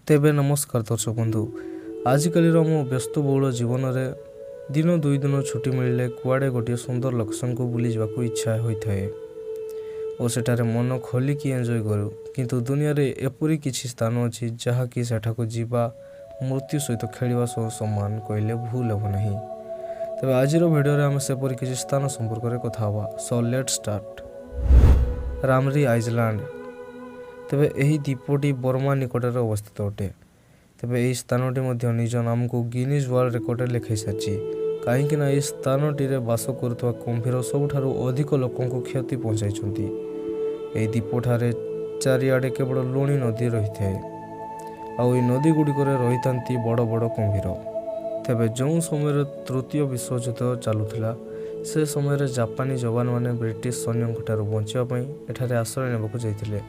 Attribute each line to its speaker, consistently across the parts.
Speaker 1: तेबे नमस्कार दर्शक बंधु आजिकल मो व्यस्तबहुल जीवन में दिन दुई दिन छुट्टी मिलले कुआडे गोटे सुंदर लोकेशन को बुली जावाक इच्छा होता है और सेठारे मन खोलिकी एंजॉय करूँ किंतु दुनिया रे एपरी किछि स्थान अच्छी जहाँकि सेठाको जीवा मृत्यु सहित खेलिया सम्मान कहले भूल हेब नहीं। तेज आज भिडियो आम सेपरी किछि स्थान संपर्क में कथा हवा। So let start. रामरी आइसलैंड। तेबे एही द्वीपटी बर्मा निकट में अवस्थित अटे। तेबे एही स्थानटी मध्य निज नाम को गिनीज वर्ल्ड रिकॉर्ड लिखाई सारी कहीं यह स्थानटी बास करुवा कुंभीर सबुठारु अधिक लोकों को क्षति पहुंचाई। यह द्वीपठारे चारिआडे केवल लुणी नदी रही है आउ नदी गुड़िक रही बड़ बड़ कुंभीर। तेबे जो समय तृतीय विश्वयुद्ध चलुला से समय जापानी जवान माने ब्रिटिश सैन्य बचापी एठारे आश्रय नेबाक जाइतिले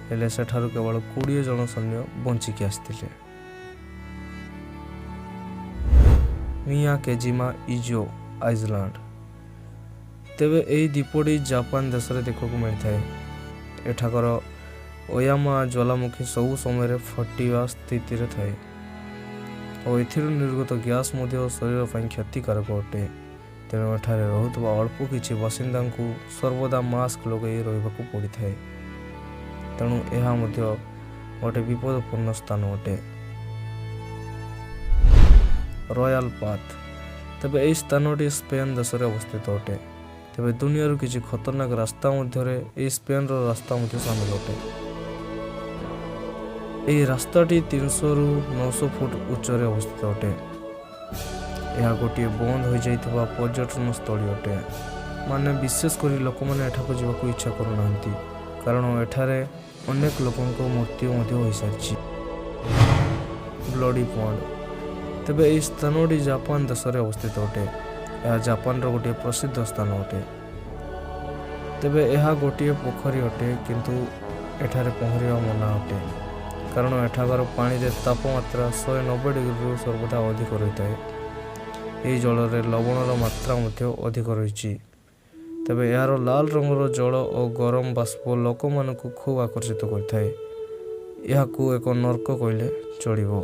Speaker 1: हेले सेठारु केवल 20 जन सैन्य बंचिकी आसथिले। मियाकेजिमा इजो आइसलैंड। तेबे एही द्वीपटी जापान देश में देखा मिलता है। एठाकर ओयामा ज्वालामुखी सबु समय फटिवा स्थिति थाए और एथिरु निर्गत गैस शरीर पर क्षतिकारक अटे। तेणु एठारे रहुतबा अल्प किछि बासिंदा को सर्वदा मास्क लगे रहिबाकु पड़िथाए। तेणु यह गोटे विपदपूर्ण स्थान अटे। Royal path. तेबे यह स्थानटी स्पेन देश में अवस्थित अटे। तेबे दुनिया किसी खतरनाक रास्ता मध्य स्पेन रास्ता सामिल अटे। यह रास्ताटी 300 रु 900 फुट उच्चरे अवस्थित अटे। यह गोटे बंद हो जाइथिबा पर्यटन स्थली अटे। माने विशेषकर लोक मैंने एठाको जावाक इच्छा करूना कारण एठारे अनेक लोकों मृत्यु हो सारी। Bloody pond. तेबे यह स्थानटी जापान देश में अवस्थित अटे। यह जापान गोटे प्रसिद्ध स्थान अटे। तेबे यह गोटे पोखरी अटे किंतु एठारे पहरिया मना अटे कारण एठाकार पानी रे तापमात्रा 190 डिग्री सर्वदा अधिक रही है। यह जल रे लवणर मात्रा अधिक रही। तेबे यार लाल रंगर जल और गरम बाष्प लोक खूब आकर्षित करता है। यह एक नर्क कहले चलिबो।